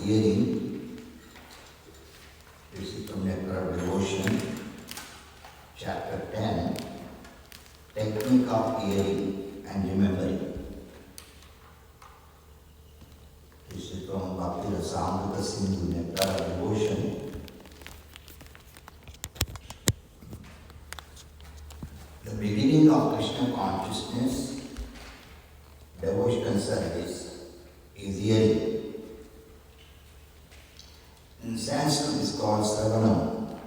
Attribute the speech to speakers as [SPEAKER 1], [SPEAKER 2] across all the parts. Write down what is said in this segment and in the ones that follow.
[SPEAKER 1] hearing. This is from Nectar of Devotion, chapter 10, technique of hearing and remembering. This is from Ādi-līlā, Nectar of Devotion. The beginning of Krishna consciousness, devotional service, is hearing. In Sanskrit is called Sravanam.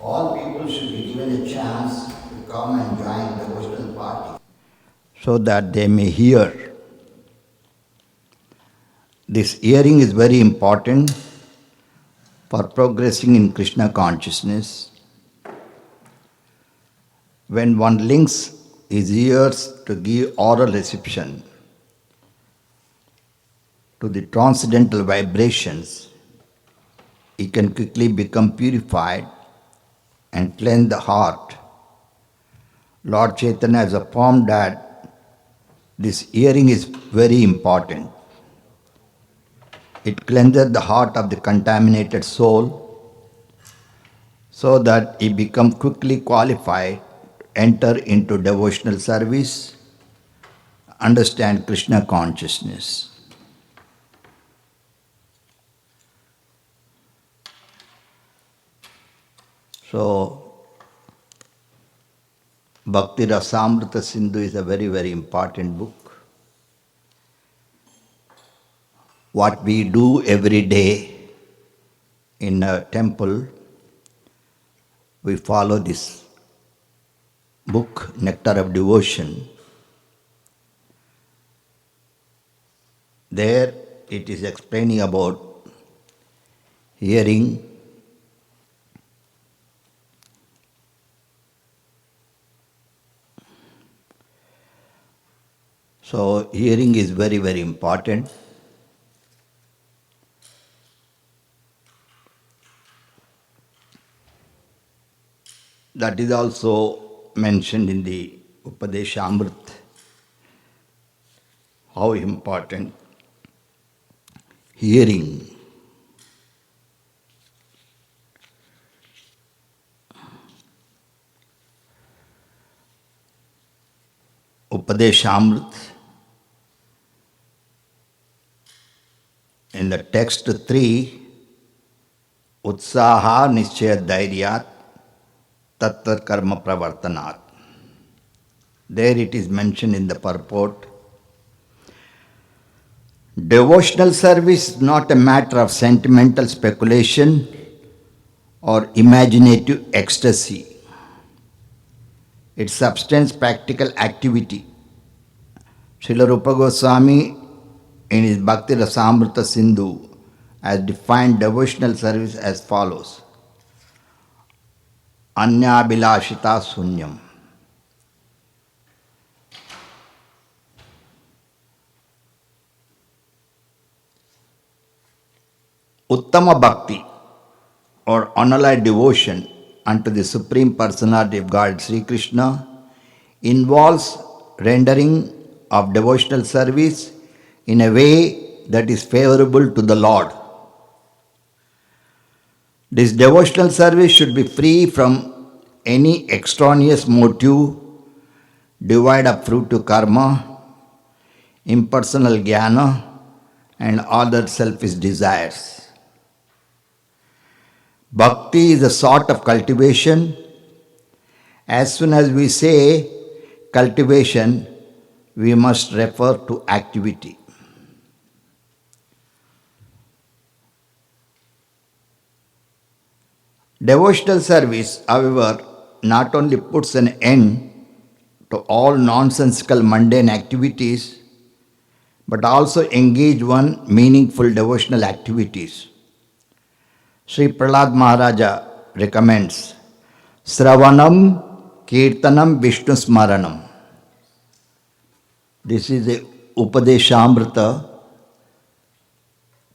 [SPEAKER 1] All people should be given a chance to come and join the devotional party so that they may hear. This hearing is very important for progressing in Krishna consciousness. When one links his ears to give oral reception to the transcendental vibrations, he can quickly become purified and cleanse the heart. Lord Chaitanya has affirmed that this hearing is very important. It cleanses the heart of the contaminated soul so that he becomes quickly qualified to enter into devotional service, understand Krishna consciousness. So, Bhakti-rasamṛta Sindhu is a very, very important book. What we do every day in a temple, we follow this book, Nectar of Devotion. There it is explaining about hearing, so hearing is very, very important. That is also mentioned in the Upadeshamrita, how important hearing. Upadeshamrita, in the text 3, Utsaha Nischaya Dhairyat Tattva Karma Pravartanat. There it is mentioned in the purport. Devotional service is not a matter of sentimental speculation or imaginative ecstasy. Its substance practical activity. Srila Rupa Goswami in his Bhakti-rasamṛta Sindhu has defined devotional service as follows. Amiyā-vilāsa sunyam. Uttama bhakti or unalloyed devotion unto the Supreme Personality of God Sri Krishna involves rendering of devotional service in a way that is favorable to the Lord. This devotional service should be free from any extraneous motive, devoid of fruit to karma, impersonal jnana, and other selfish desires. Bhakti is a sort of cultivation. As soon as we say cultivation, we must refer to activity. Devotional service, however, not only puts an end to all nonsensical mundane activities, but also engage one meaningful devotional activities. Sri Prahlad Maharaja recommends Sravanam, Kirtanam, Vishnu Smaranam. This is the Upadeshamrita,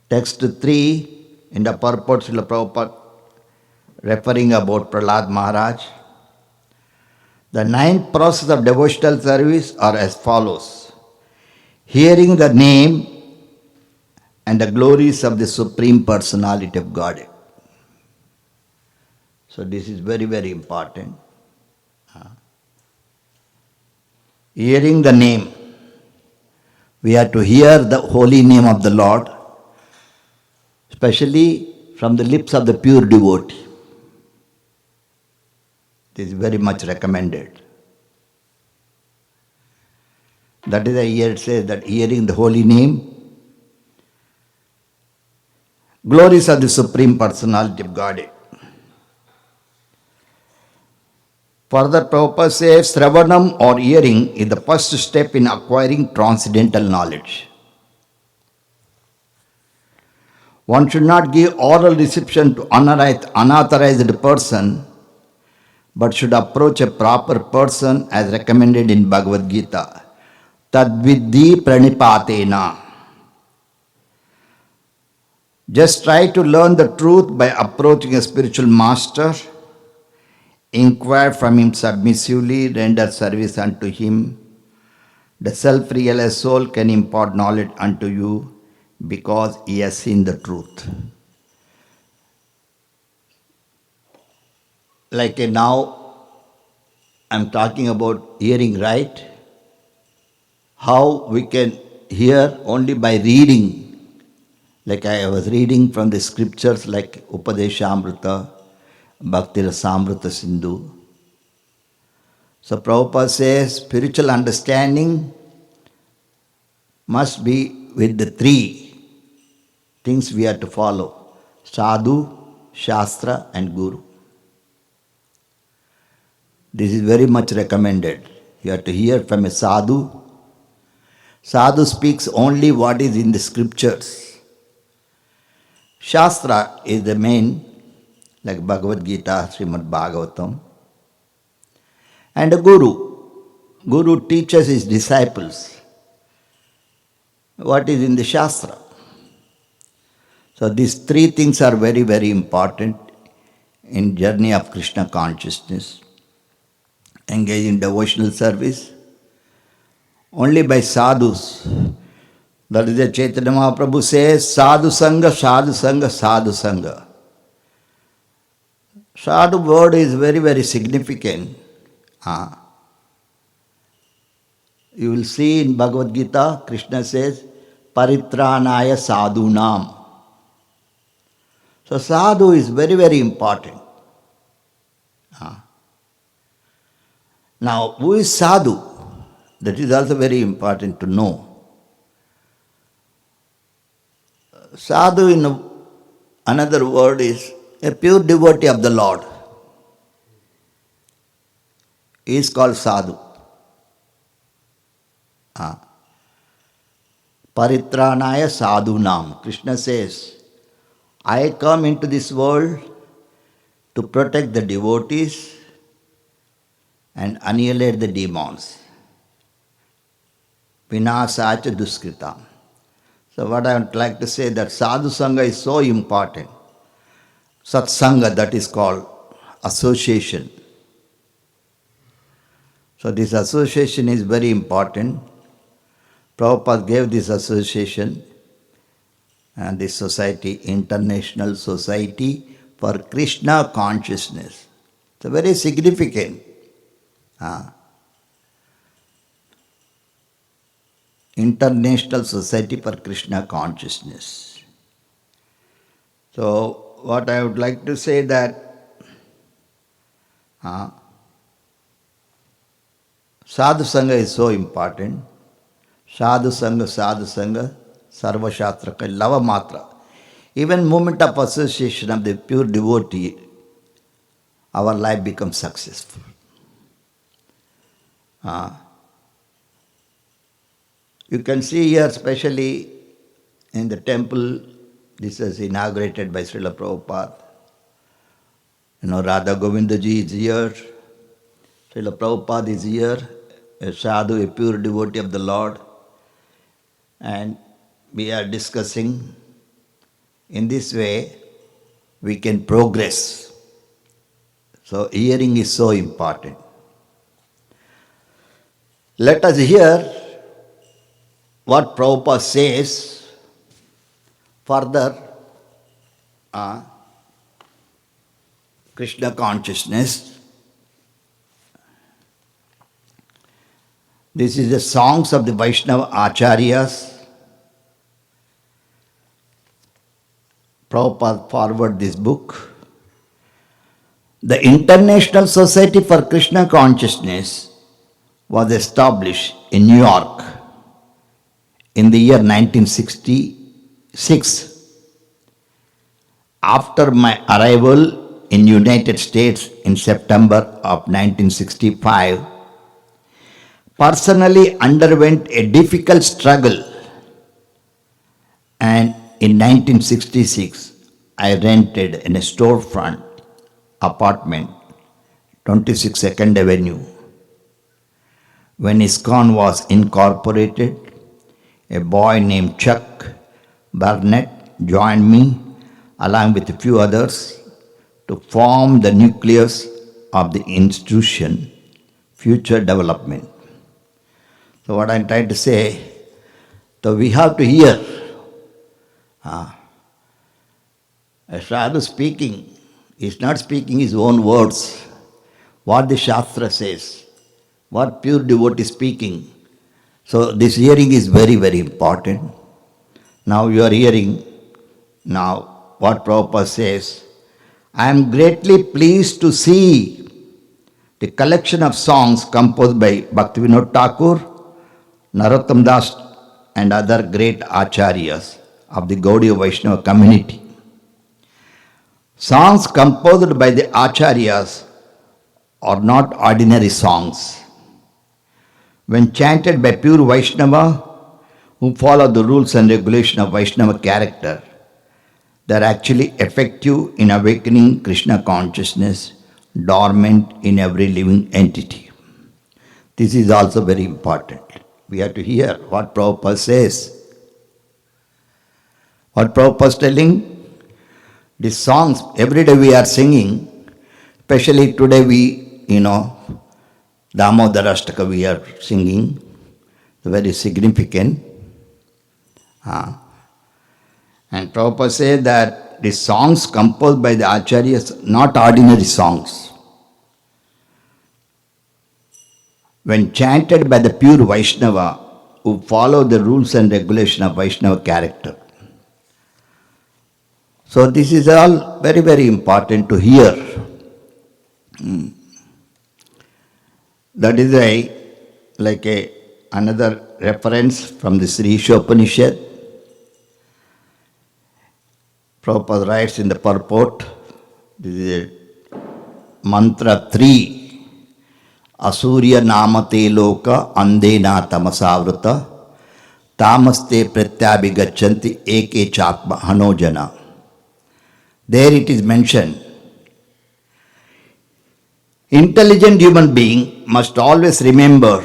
[SPEAKER 1] text 3 in the purport Srila Prabhupada referring about Prahlad Maharaj. The 9th process of devotional service are as follows. Hearing the name and the glories of the Supreme Personality of Godhead. So this is very, very important. Hearing the name. We have to hear the holy name of the Lord, especially from the lips of the pure devotee. This is very much recommended. That is why here it says that hearing the holy name, glories of the Supreme Personality of Godhead. Further, Prabhupada says, Sravanam or hearing is the first step in acquiring transcendental knowledge. One should not give oral reception to unauthorized person, but should approach a proper person as recommended in Bhagavad Gita. Tadvidhi pranipatena. Just try to learn the truth by approaching a spiritual master. Inquire from him submissively, render service unto him. The self-realized soul can impart knowledge unto you because he has seen the truth. Like now, I'm talking about hearing, right? How we can hear only by reading. Like I was reading from the scriptures like Upadeshamrita, Bhakti Rasamrita Sindhu. So Prabhupada says spiritual understanding must be with the three things we have to follow: Sadhu, Shastra and Guru. This is very much recommended. You have to hear from a sadhu. Sadhu speaks only what is in the scriptures. Shastra is the main, like Bhagavad Gita, Srimad Bhagavatam. And a guru. Guru teaches his disciples what is in the Shastra. So these three things are very, very important in journey of Krishna consciousness. Engage in devotional service only by sadhus. That is why Chaitanya Mahaprabhu says, Sadhu Sangha, Sadhu Sangha, Sadhu Sangha. Sadhu word is very, very significant. You will see in Bhagavad Gita, Krishna says, Paritranaya Sadhunam. So sadhu is very, very important. Now, who is sadhu? That is also very important to know. Sadhu in another word is a pure devotee of the Lord. He is called sadhu. Paritranaya sadhunam. Krishna says, I come into this world to protect the devotees and annihilate the demons. Vinasacha duskritam. So what I would like to say that sadhu sangha is so important. Satsanga, that is called association. So this association is very important. Prabhupada gave this association and this society, International Society for Krishna Consciousness. It's very significant. International Society for Krishna Consciousness. So what I would like to say that Sadhu Sangha is so important. Sadhu Sangha, Sarva Shastra, Lava Matra. Even moment of association of the pure devotee, our life becomes successful. You can see here, especially in the temple, this is inaugurated by Srila Prabhupada. Radha Govindaji is here. Srila Prabhupada is here, a sadhu, a pure devotee of the Lord. And we are discussing. In this way, we can progress. So hearing is so important. Let us hear what Prabhupada says further Krishna consciousness. This is the songs of the Vaishnava Acharyas. Prabhupada forwarded this book. The International Society for Krishna Consciousness was established in New York in the year 1966. After my arrival in United States in September of 1965, personally underwent a difficult struggle, and in 1966 I rented in a storefront apartment, 26 2nd Avenue. When ISKCON was incorporated, a boy named Chuck Burnett joined me along with a few others to form the nucleus of the institution, future development. So what I'm trying to say, so we have to hear a sadhu speaking. He's not speaking his own words. What the Shastra says, what pure devotee is speaking. So this hearing is very, very important. Now you are hearing now what Prabhupada says. I am greatly pleased to see the collection of songs composed by Bhaktivinoda Thakur, Narottam Das and other great acharyas of the Gaudiya Vaishnava community. Songs composed by the acharyas are not ordinary songs. When chanted by pure Vaishnava who follow the rules and regulations of Vaishnava character, they are actually effective in awakening Krishna consciousness dormant in every living entity. This is also very important. We have to hear what Prabhupada says. What Prabhupada is telling, these songs, every day we are singing, especially today Damodarastaka we are singing, very significant. And Prabhupada said that the songs composed by the acharyas, not ordinary songs. When chanted by the pure Vaishnava who follow the rules and regulations of Vaishnava character. So this is all very, very important to hear. That is another reference from the Sri Ishopanishad. Prabhupada writes in the purport, this is mantra 3. Asurya namate loka andena tamasavrata tamaste pratyabhigachanti eke chakma hanojana. There it is mentioned, intelligent human being must always remember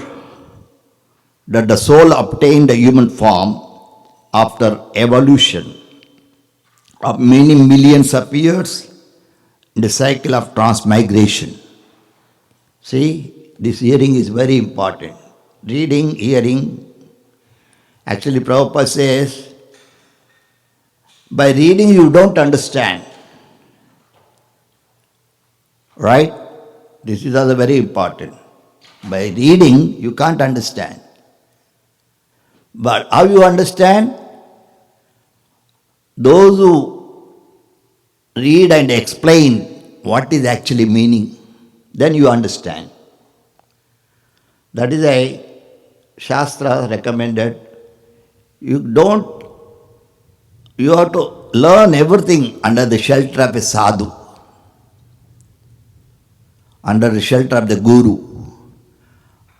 [SPEAKER 1] that the soul obtained a human form after evolution of many millions of years in the cycle of transmigration. See, this hearing is very important. Reading, hearing. Actually, Prabhupada says, by reading you don't understand. Right? This is also very important. By reading, you can't understand. But how you understand? Those who read and explain what is actually meaning, then you understand. That is a Shastra recommended. You have to learn everything under the shelter of a sadhu, under the shelter of the guru,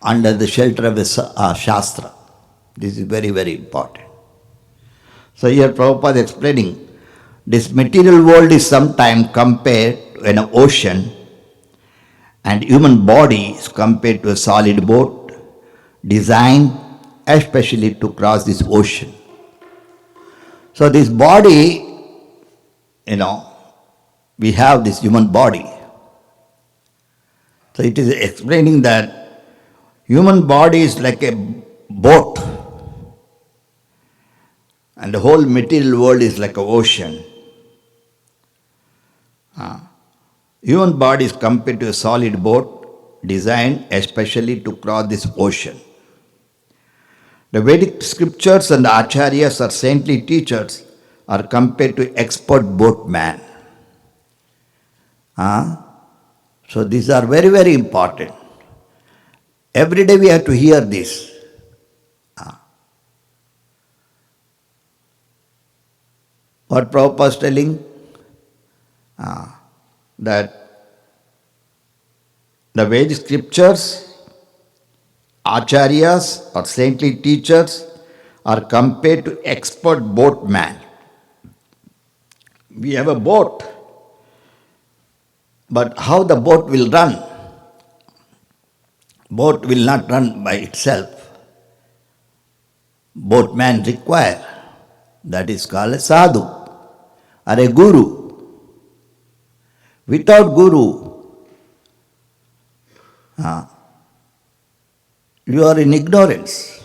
[SPEAKER 1] under the shelter of a Shastra. This is very, very important. So here Prabhupada is explaining, this material world is sometimes compared to an ocean, and human body is compared to a solid boat designed especially to cross this ocean. So this body, we have this human body. So it is explaining that human body is like a boat, And the whole material world is like an ocean. Human body is compared to a solid boat designed especially to cross this ocean. The Vedic scriptures and the acharyas or saintly teachers are compared to expert boatman. So these are very, very important. Every day we have to hear this. What Prabhupada is telling? That the Vedic scriptures, acharyas or saintly teachers are compared to expert boatman. We have a boat, but how the boat will run? Boat will not run by itself. Boatman require. That is called a sadhu or a guru. Without guru, you are in ignorance.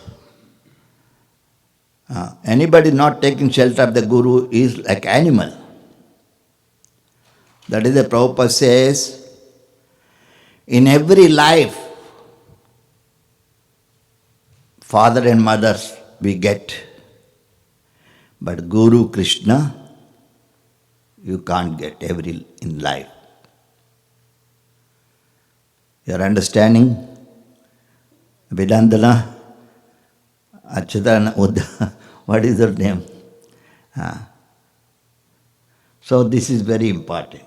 [SPEAKER 1] Anybody not taking shelter of the guru is like animal. That is the Prabhupada says, in every life, father and mothers we get, but Guru Krishna you can't get every in life. You are understanding? Vedantana, Achyutana, what is her name? So this is very important.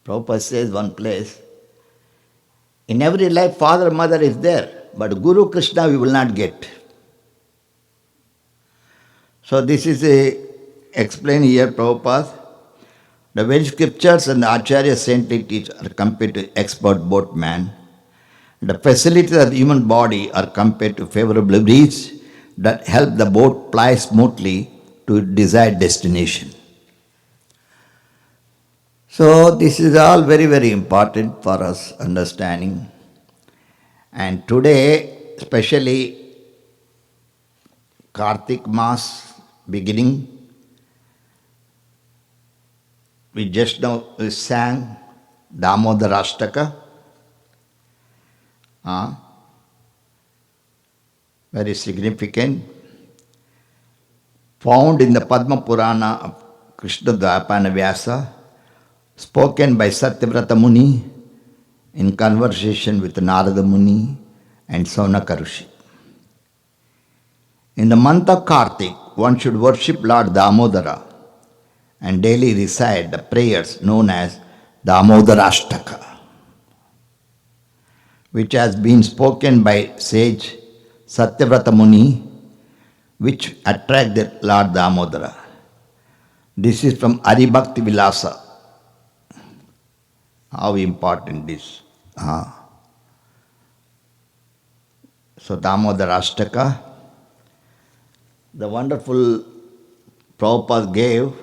[SPEAKER 1] Prabhupada says one place, in every life father and mother is there, but Guru Krishna we will not get. So this is explained here, Prabhupada. The Vedic scriptures and the Acharya saintly teach are compared to expert boatman. The facilities of the human body are compared to favorable breeze that help the boat ply smoothly to desired destination. So this is all very, very important for us understanding. And today, especially Kartik Mass beginning, we just now sang Damodarashtaka. Very significant. Found in the Padma Purana of Krishna Amiyā-vilāsa, spoken by Satyavrata Muni in conversation with Narada Muni and Saunaka Rishi. In the month of Kartik, one should worship Lord Damodara and daily recite the prayers known as Damodarashtaka, which has been spoken by sage Satyavrata Muni, which attract the Lord Damodara. This is from Ādi-līlā. How important this. So Damodarashtaka, the wonderful Prabhupada gave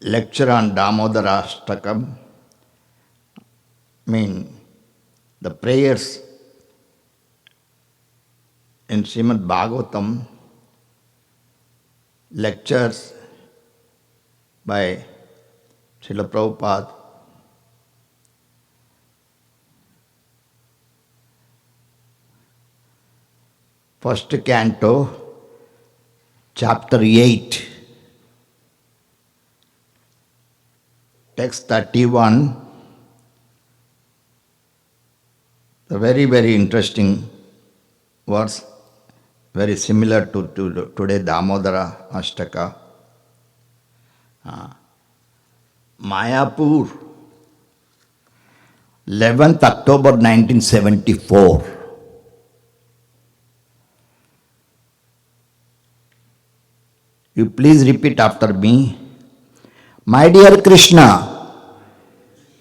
[SPEAKER 1] lecture on Damodarashtakam, the prayers in Srimad Bhagavatam, lectures by Srila Prabhupada. First canto, chapter 8, text 31, a very, very interesting verse, very similar to today Damodara Ashtaka. Mayapur, 11th October 1974. You please repeat after me. My dear Krishna,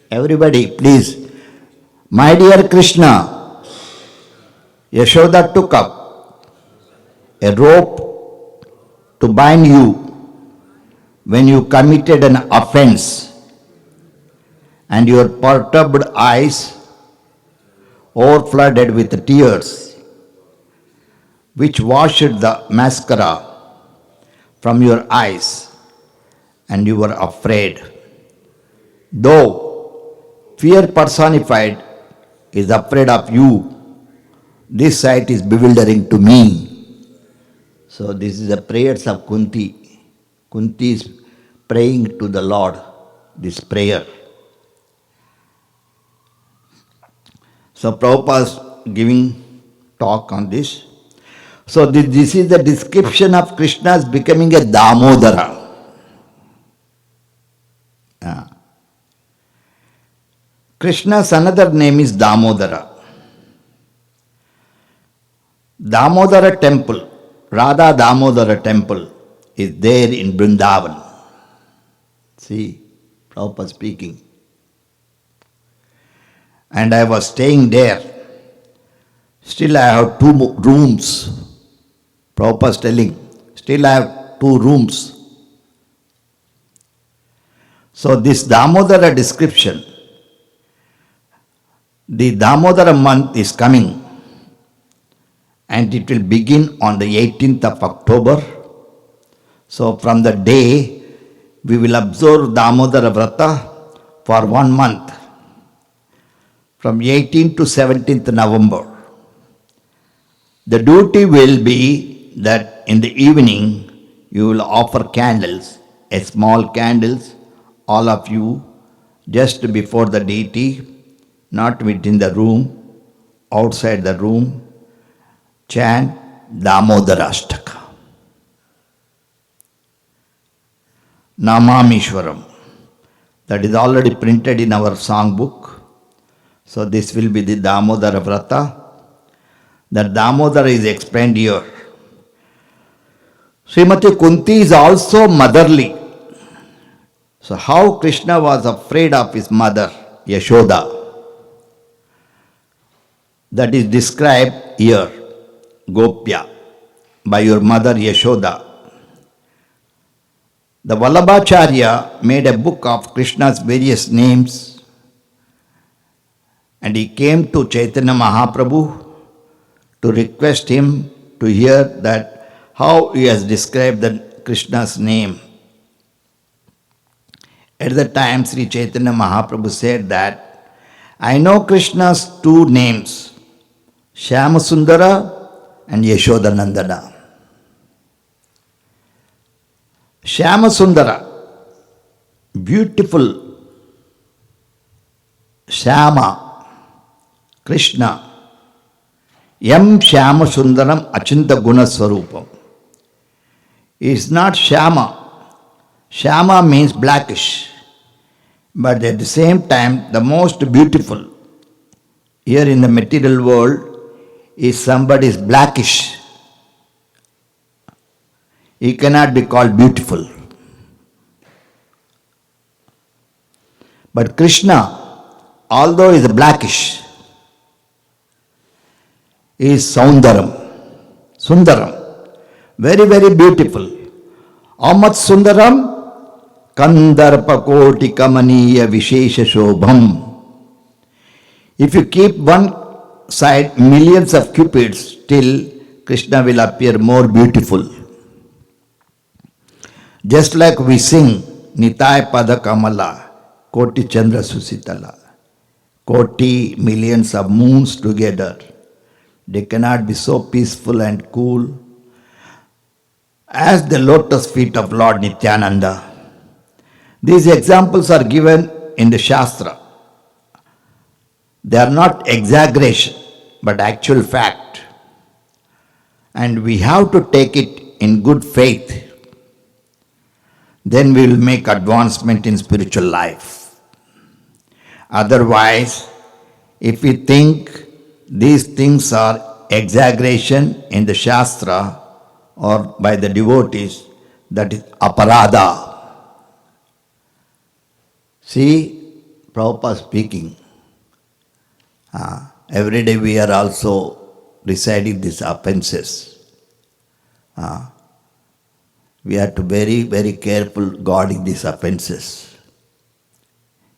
[SPEAKER 1] everybody please. My dear Krishna, Yashoda took up a rope to bind you when you committed an offense, and your perturbed eyes overflooded with tears, which washed the mascara from your eyes, and you were afraid. Though fear personified is afraid of you, this sight is bewildering to me. So this is the prayers of Kunti. Kunti is praying to the Lord, this prayer. So Prabhupada is giving talk on this. So this is the description of Krishna as becoming a Damodara. Krishna's another name is Damodara. Damodara temple, Radha Damodara temple is there in Vrindavan. See, Prabhupada speaking. And I was staying there. Still I have 2 rooms. Prabhupada is telling, still I have 2 rooms. So this Damodara description, the Damodara month is coming and it will begin on the 18th of October. So from the day we will observe Ādi-līlā for 1 month, from 18th to 17th November. The duty will be that in the evening you will offer candles, a small candles, all of you, just before the deity, not within the room, outside the room, chant Damodarashtaka. Namamishwaram. That is already printed in our songbook. So this will be the Damodara Vrata. The Damodara is explained here. Srimati Kunti is also motherly. So how Krishna was afraid of his mother, Yashoda, that is described here, Gopya, by your mother Yashoda. The Vallabhacharya made a book of Krishna's various names, and he came to Chaitanya Mahaprabhu to request him to hear that how he has described the Krishna's name. At the time, Sri Chaitanya Mahaprabhu said that, I know Krishna's 2 names, Shyamasundara and Yashodanandana. Shyamasundara, beautiful Shyama, Krishna. Yam Shyamasundaram Achinta Guna Swarupam. Is not Shyama. Shyama means blackish, but at the same time the most beautiful here in the material world is somebody is blackish. He cannot be called beautiful. But Krishna, although he is blackish, he is Sundaram, very, very beautiful. Amat Sundaram, Kandarpa Koti Kamaniya Vishesha Shobham. If you keep one side millions of cupids, still Krishna will appear more beautiful. Just like we sing Nitai Pada Kamala, Koti Chandra Susitala, Koti millions of moons together, they cannot be so peaceful and cool as the lotus feet of Lord Nityananda. These examples are given in the Shastra. They are not exaggeration, but actual fact. And we have to take it in good faith. Then we will make advancement in spiritual life. Otherwise, if we think these things are exaggeration in the Shastra or by the devotees, that is aparada. See, Prabhupada speaking. Every day we are also reciting these offenses. We have to be very careful guarding these offenses.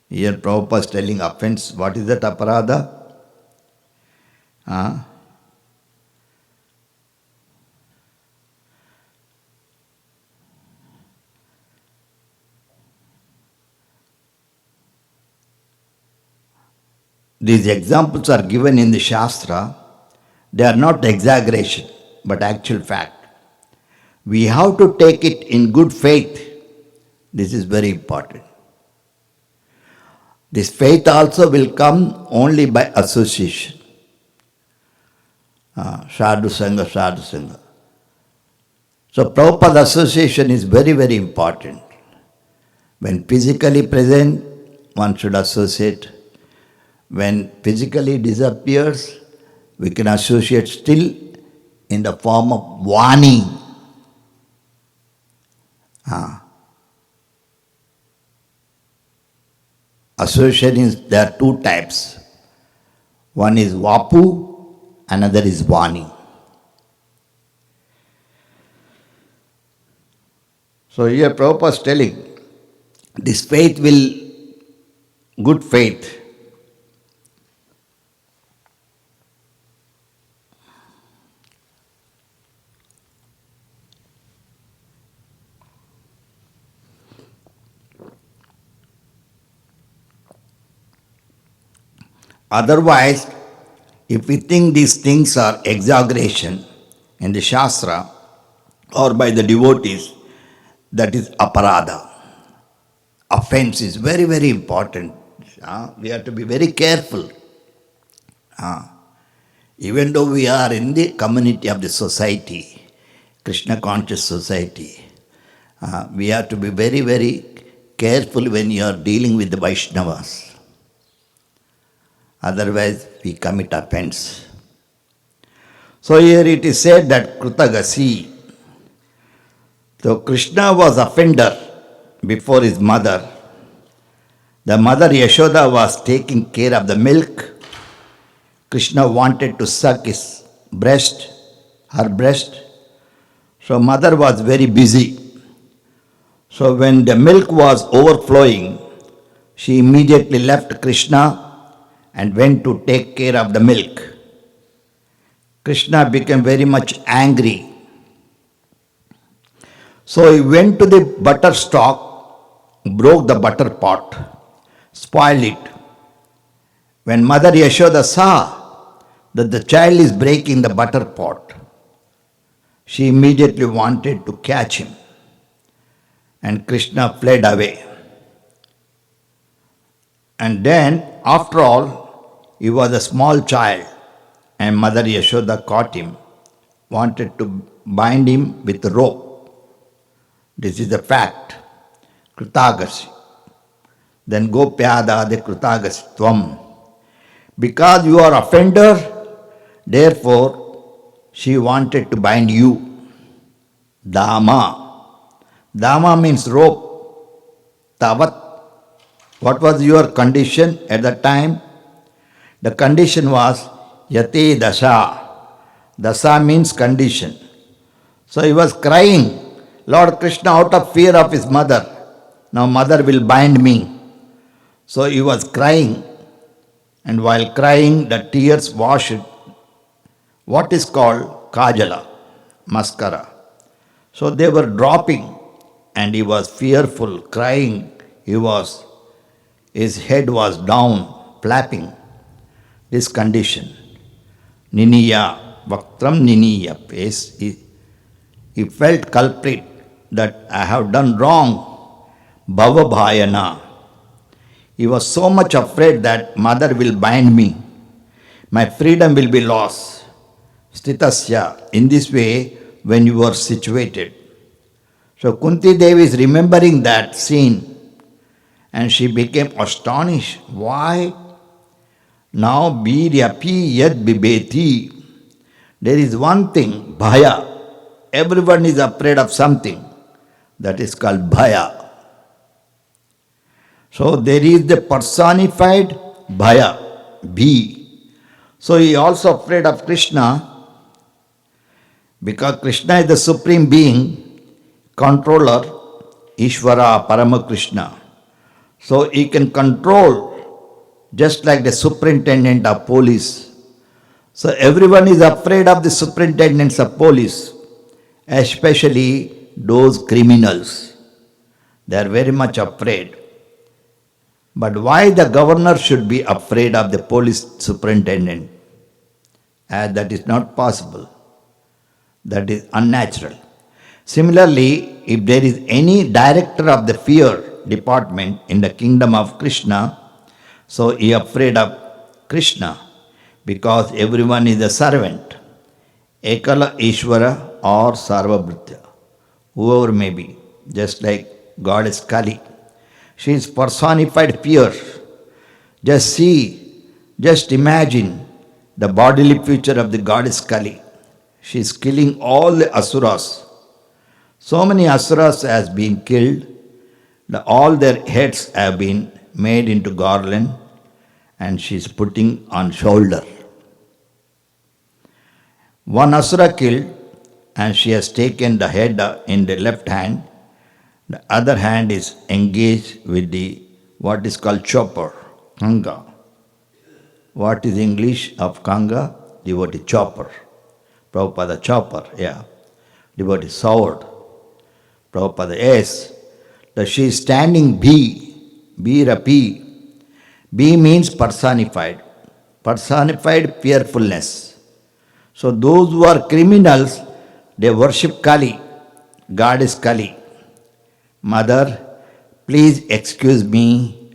[SPEAKER 1] Here Prabhupada is telling offense. What is that aparada? these examples are given in the Shastra. They are not exaggeration, but actual fact. We have to take it in good faith. This is very important. This faith also will come only by association. Sadhu Sangha, Sadhu Sangha. So Prabhupada association is very, very important. When physically present, one should associate. When physically disappears, we can associate still in the form of Vani. Association is, there are two types. One is Vapu, another is Vani. So here Prabhupada is telling, this faith will, good faith, otherwise, if we think these things are exaggeration in the Shastra or by the devotees, that is aparadha. Offense is very, very important. We have to be very careful. Even though we are in the community of the society, Krishna conscious society, we have to be very, very careful when you are dealing with the Vaishnavas. Otherwise, we commit offense. So here it is said that Krutagasi. So Krishna was offender before his mother. The mother Yashoda was taking care of the milk. Krishna wanted to suck his breast, her breast. So mother was very busy. So when the milk was overflowing, she immediately left Krishna and went to take care of the milk. Krishna became very much angry. So he went to the butter stock, broke the butter pot, spoiled it. When Mother Yashoda saw that the child is breaking the butter pot, she immediately wanted to catch him. And Krishna fled away. And then, after all, he was a small child, and Mother Yashoda caught him, wanted to bind him with a rope. This is the fact. Krutagasi. Then Gopyadade Krutagasi Tvam. Because you are offender, therefore she wanted to bind you. Dama. Dama means rope. Tavat. What was your condition at that time? The condition was Yate Dasha. Dasha means condition. So he was crying, Lord Krishna, out of fear of his mother. Now mother will bind me. So he was crying. And while crying, the tears washed what is called kajala, mascara. So they were dropping and he was fearful, crying. His head was down, flapping. This condition. Niniya, Vaktram Niniya. He felt culprit that I have done wrong. Bhava Bhayana. He was so much afraid that mother will bind me. My freedom will be lost. Stitasya. In this way, when you were situated. So Kunti Devi is remembering that scene and she became astonished. Why? Now biryapi yad bibeti. There is one thing, bhaya. Everyone is afraid of something. That is called bhaya. So there is the personified bhaya, bhi. So he is also afraid of Krishna because Krishna is the supreme being, controller, Ishvara, Parama Krishna. So he can control just like the superintendent of police. So everyone is afraid of the superintendents of police, especially those criminals. They are very much afraid. But why the governor should be afraid of the police superintendent? As that is not possible. That is unnatural. Similarly, if there is any director of the fear department in the kingdom of Krishna, so he is afraid of Krishna because everyone is a servant. Ekala Ishvara or Sarvabhritya, whoever may be, just like goddess Kali. She is personified fear. Just see, just imagine the bodily future of the goddess Kali. She is killing all the asuras. So many asuras has been killed. All their heads have been made into garland and she is putting on shoulder. One asura killed and she has taken the head in the left hand. The other hand is engaged with the what is called chopper, kanga. What is English of kanga? Devotee chopper. Prabhupada chopper, yeah. Devotee sword. Prabhupada, yes. That she is standing B, Rapi. B means personified. Personified fearfulness. So those who are criminals, they worship Kali, goddess Kali. Mother, please excuse me,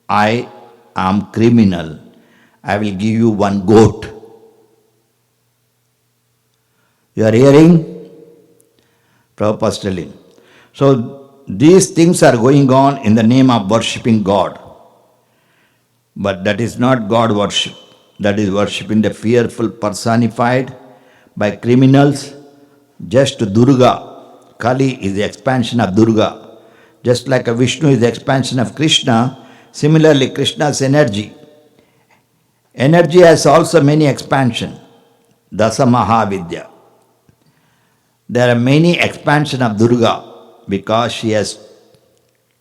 [SPEAKER 1] I am criminal. I will give you one goat. You are hearing? Prabhupada is telling. So these things are going on in the name of worshipping God. But that is not God worship. That is worshipping the fearful personified by criminals. Just Durga. Kali is the expansion of Durga. Just like a Vishnu is the expansion of Krishna, similarly Krishna's energy. Energy has also many expansion. Dasa Mahavidya. There are many expansion of Durga because she has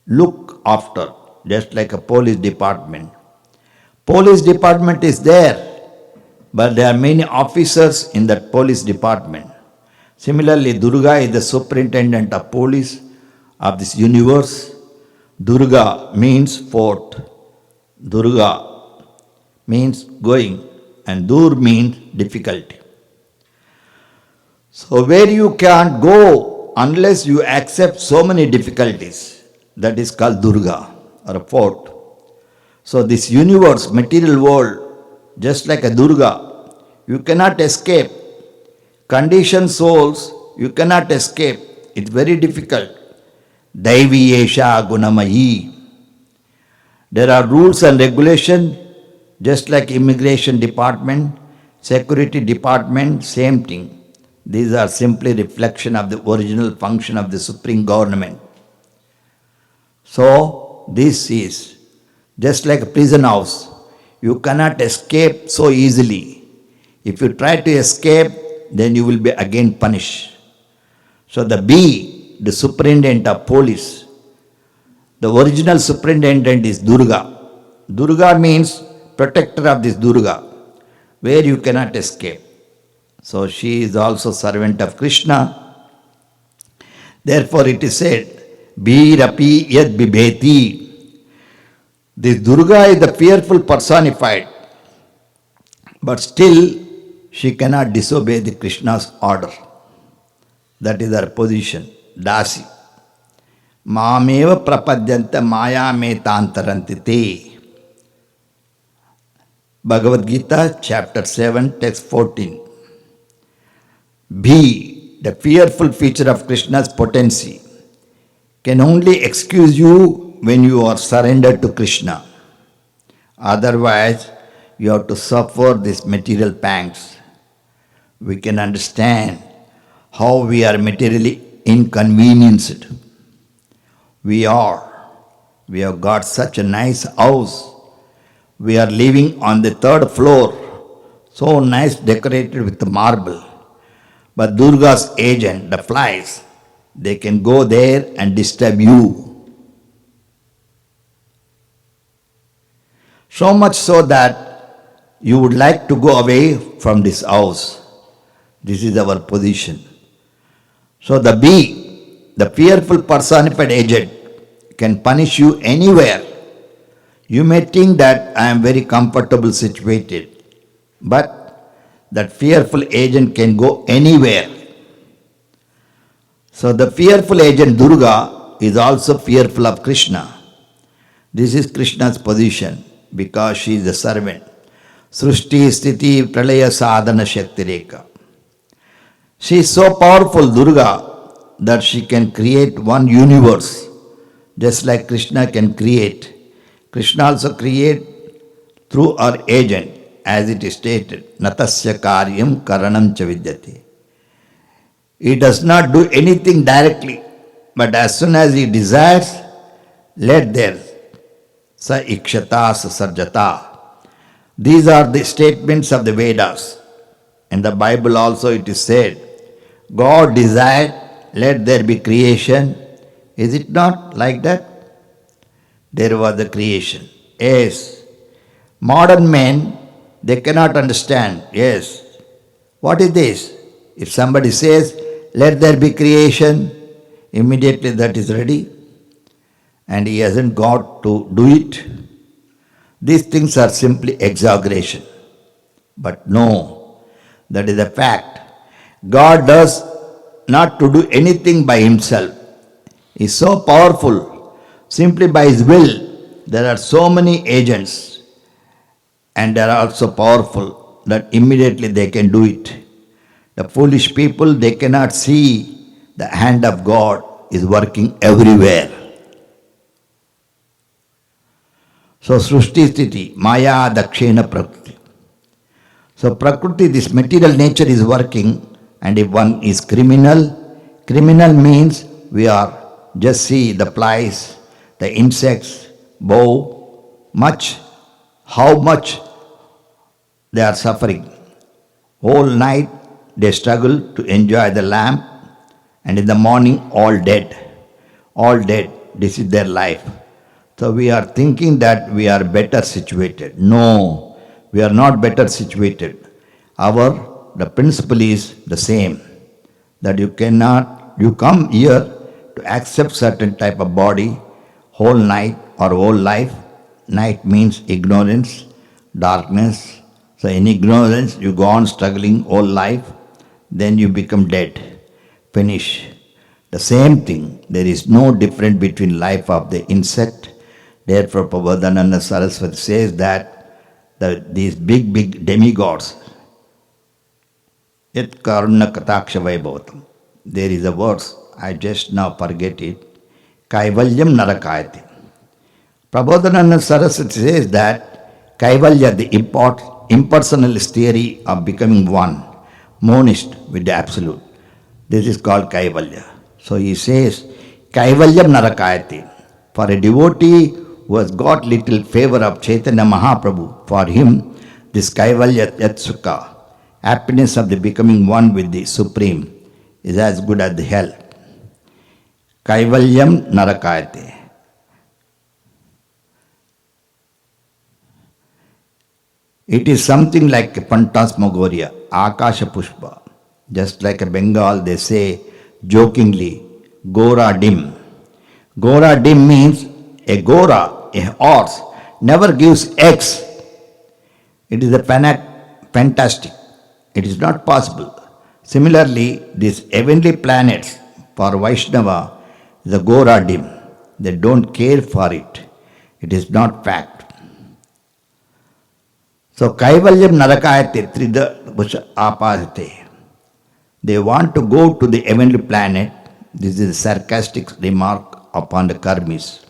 [SPEAKER 1] looked after, just like a police department. Police department is there, but there are many officers in that police department. Similarly, Durga is the superintendent of police of this universe. Durga means fort. Durga means going, and Dur means difficulty. So where you can't go unless you accept so many difficulties, that is called Durga or a fort. So this universe, material world, just like a Durga, you cannot escape. Conditioned souls, you cannot escape. It's very difficult. Daivi Yesha Gunamayi. There are rules and regulations, just like immigration department, security department, same thing. These are simply reflection of the original function of the supreme government. So this is just like a prison house. You cannot escape so easily. If you try to escape, then you will be again punished. So the B, the superintendent of police, the original superintendent is Durga. Durga means protector of this Durga, where you cannot escape. So she is also servant of Krishna. Therefore it is said, Bhirapi yad bibheti. This Durga is the fearful personified, but still she cannot disobey the Krishna's order. That is her position. Dasi. Mameva prapadyanta maya me tantarantite. Bhagavad Gita, chapter 7, text 14. B, the fearful feature of Krishna's potency, can only excuse you when you are surrendered to Krishna. Otherwise, you have to suffer these material pangs. We can understand how we are materially inconvenienced. We have got such a nice house. We are living on the 3rd floor, so nice decorated with marble. But Durga's agent, the flies, they can go there and disturb you. So much so that you would like to go away from this house. This is our position. So the B, the fearful personified agent, can punish you anywhere. You may think that I am very comfortable situated, but that fearful agent can go anywhere. So the fearful agent Durga is also fearful of Krishna. This is Krishna's position because she is the servant. Srushti Sthiti Pralaya Sadhana Shakti Rekha. She is so powerful, Durga, that she can create one universe, just like Krishna can create. Krishna also create through her agent, as it is stated, Natasya Karyam Karanam Cha Vidyate. He does not do anything directly, but as soon as he desires, let there sa ikshata sa sarjata. These are the statements of the Vedas. In the Bible also it is said, God desired, let there be creation. Is it not like that? There was the creation. Yes. Modern men, they cannot understand. Yes. What is this? If somebody says, let there be creation, immediately that is ready. And he hasn't got to do it. These things are simply exaggeration. But no, that is a fact. God does not to do anything by himself. He is so powerful. Simply by his will, there are so many agents and they are also powerful that immediately they can do it. The foolish people, they cannot see the hand of God is working everywhere. So Srushti Sthiti, Maya Dakshena Prakriti. So Prakriti, this material nature is working, and if one is criminal means we are just see the flies, the insects, how much they are suffering. Whole night they struggle to enjoy the lamp, and in the morning all dead. All dead. This is their life. So we are thinking that we are better situated. No, we are not better situated. The principle is the same. That you come here to accept certain type of body whole night or whole life. Night means ignorance, darkness. So in ignorance you go on struggling whole life, then you become dead. Finish. The same thing. There is no difference between life of the insect. Therefore, Prabodhananda Saraswati says that these big demigods, Yat Karuna Kataksha Vaibhavatam. There is a verse, I just now forget it, Kaivalyam Narakayati. Prabodhananda Saraswati says that Kaivalya, the impersonalist theory of becoming one, monist with the Absolute. This is called Kaivalya. So he says, Kaivalyam Narakayati. For a devotee who has got little favor of Chaitanya Mahaprabhu, for him this Kaivalya Yatsukha, happiness of the becoming one with the Supreme, is as good as the hell. Kaivalyam Narakayate. It is something like a Phantasmagoria, Akasha Pushpa. Just like a Bengal, they say jokingly, Gora Dim. Gora Dim means a Gora, a horse, never gives eggs. It is a fantastic. It is not possible. Similarly, these heavenly planets for Vaishnava is a Gora Dim. They don't care for it. It is not fact. So Kaivalyam Narakayate Trida Apasate. They want to go to the heavenly planet. This is a sarcastic remark upon the karmis.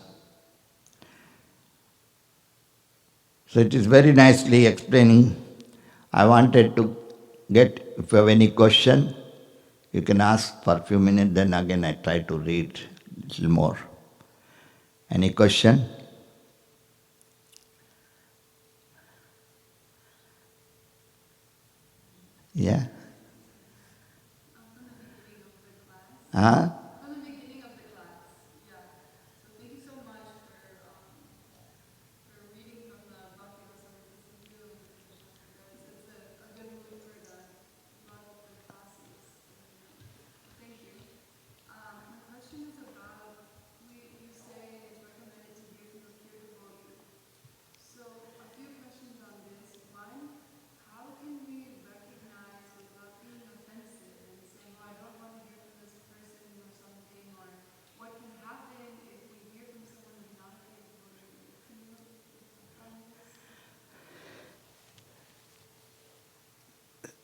[SPEAKER 1] So it is very nicely explaining. I wanted to get, if you have any question, you can ask for a few minutes, then again I try to read a little more. Any question? Yeah? Huh?
[SPEAKER 2] From the beginning of the class, yeah. So thank you so much for reading from the Bhakti-rasa Review of the Krishna. It's a good movie for the lot of the classes. Thank you. My question is about, you say it's recommended to give to a pure devotee.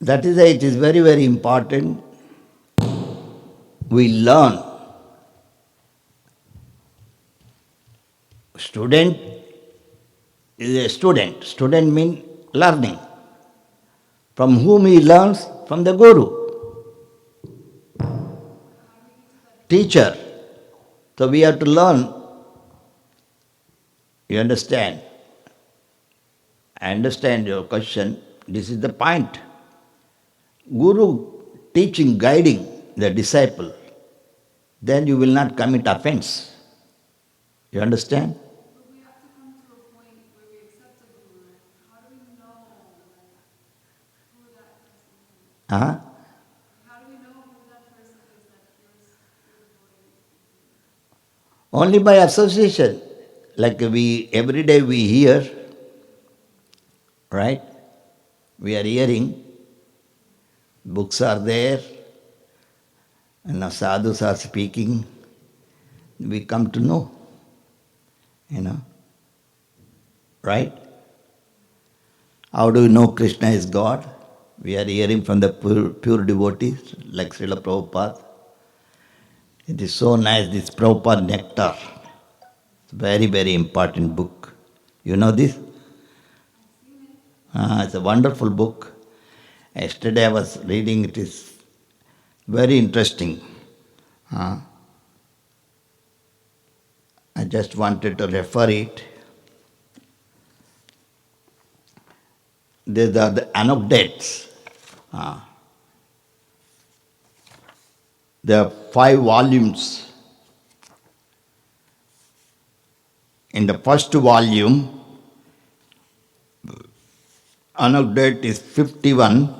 [SPEAKER 1] That is why it is very, very important we learn. Student is a student. Student means learning. From whom he learns? From the Guru, teacher. So we have to learn. You understand? I understand your question. This is the point. Guru teaching, guiding the disciple, then you will not commit offense. You understand?
[SPEAKER 2] But we have to come to a point where we accept a guru. How do we know who that person is?
[SPEAKER 1] Huh?
[SPEAKER 2] How do we know who that person is that gives devotee?
[SPEAKER 1] Only by association. Like every day we hear, right? We are hearing, books are there, and now sadhus are speaking. We come to know, right? How do we know Krishna is God? We are hearing from the pure devotees, like Srila Prabhupada. It is so nice, this Prabhupada Nectar. It's a very, very important book. You know this? It's a wonderful book. Yesterday I was reading, it is very interesting. I just wanted to refer it. These are the anecdotes. There are 5 volumes. In the first volume, anecdote is 51.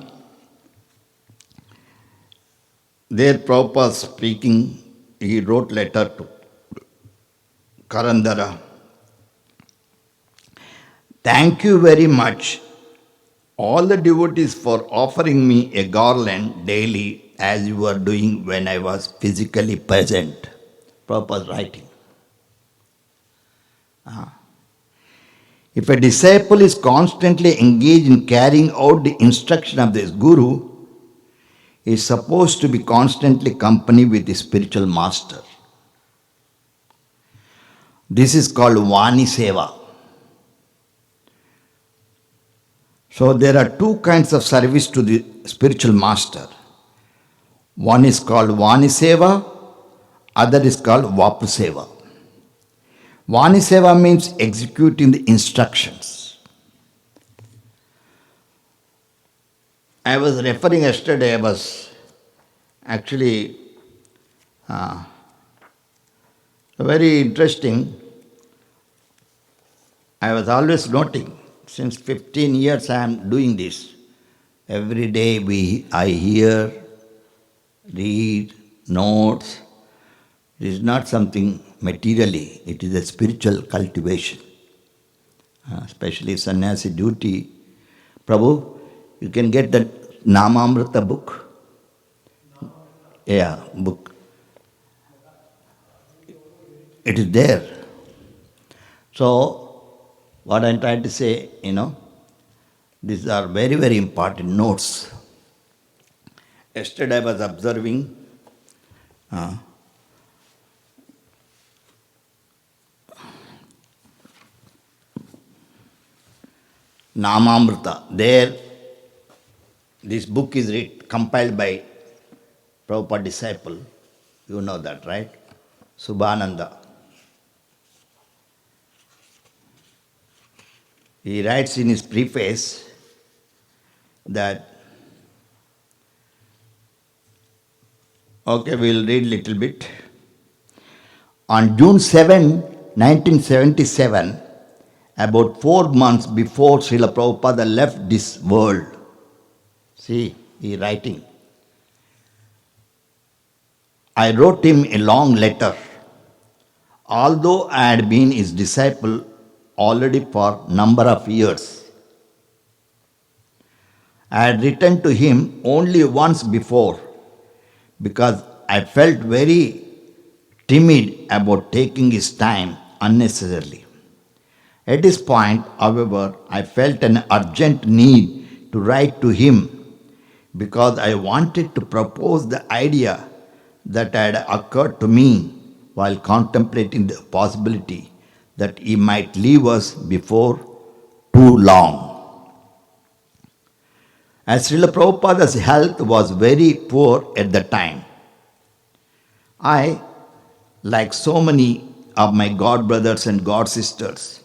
[SPEAKER 1] There Prabhupada speaking, he wrote letter to Karandara. Thank you very much, all the devotees, for offering me a garland daily as you were doing when I was physically present. Prabhupada writing. If a disciple is constantly engaged in carrying out the instruction of this Guru, he is supposed to be constantly accompanied with the spiritual master. This is called Vani Seva. So there are 2 kinds of service to the spiritual master. One is called Vani Seva, other is called Vapu Seva. Vani Seva means executing the instructions. I was referring yesterday, I was actually very interesting. I was always noting, since 15 years I am doing this. Every day I hear, read, notes. It is not something materially, it is a spiritual cultivation. Especially sannyasi duty. Prabhu, you can get that Namamrita book? Yeah, book. It is there. So, what I am trying to say, these are very, very important notes. Yesterday I was observing Namamrita. There, this book is compiled by Prabhupada disciple. You know that, right? Subhananda. He writes in his preface that, okay, we'll read a little bit. On June 7, 1977, about 4 months before Srila Prabhupada left this world, see, he writing, I wrote him a long letter. Although I had been his disciple already for a number of years, I had written to him only once before because I felt very timid about taking his time unnecessarily. At this point, however, I felt an urgent need to write to him because I wanted to propose the idea that had occurred to me while contemplating the possibility that he might leave us before too long. As Srila Prabhupada's health was very poor at the time, I, like so many of my god brothers and god sisters,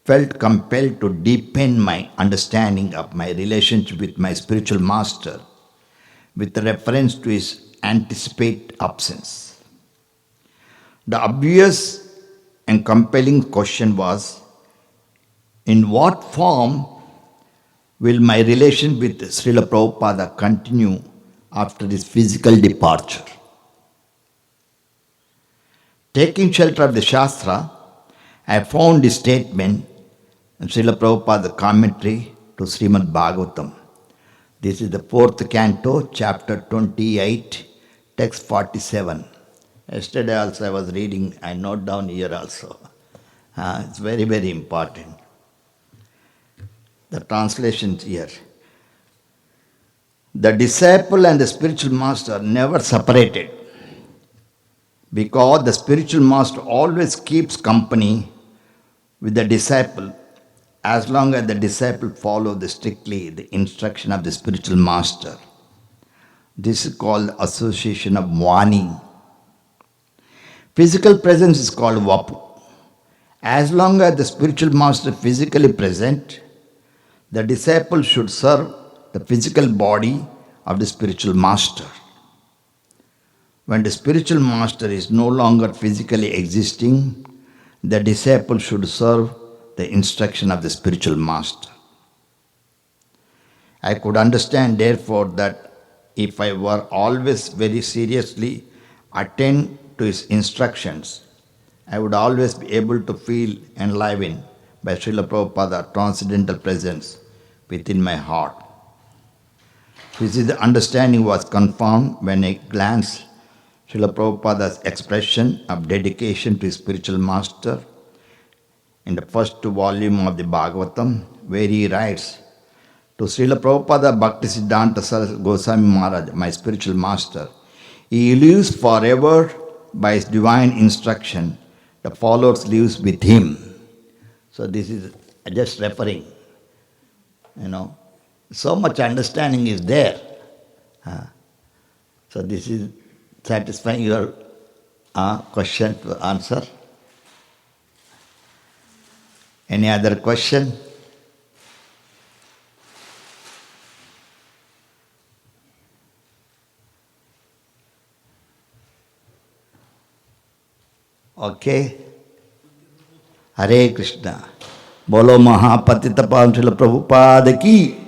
[SPEAKER 1] felt compelled to deepen my understanding of my relationship with my spiritual master with reference to his anticipated absence. The obvious and compelling question was, in what form will my relation with Srila Prabhupada continue after his physical departure? Taking shelter of the Shastra, I found this statement in Srila Prabhupada's commentary to Srimad Bhagavatam. This is the 4th canto, chapter 28, text 47. Yesterday also I was reading, I note down here also. It's very, very important. The translations here. The disciple and the spiritual master never separated, because the spiritual master always keeps company with the disciple as long as the disciple follows strictly the instruction of the spiritual master. This is called association of Vani. Physical presence is called Vapu. As long as the spiritual master is physically present, the disciple should serve the physical body of the spiritual master. When the spiritual master is no longer physically existing, the disciple should serve the instruction of the spiritual master. I could understand, therefore, that if I were always very seriously attend to his instructions, I would always be able to feel enlivened by Srila Prabhupada's transcendental presence within my heart. This understanding was confirmed when I glanced Srila Prabhupada's expression of dedication to his spiritual master in the first volume of the Bhagavatam, where he writes, to Srila Prabhupada Bhaktisiddhanta Saraswati Goswami Maharaj, my spiritual master, he lives forever by his divine instruction. The followers lives with him. So this is just referring, so much understanding is there. So this is satisfying your question to answer. Any other question? Okay. Hare Krishna. Bolo Mahapatita Pavan Srila Prabhupada ki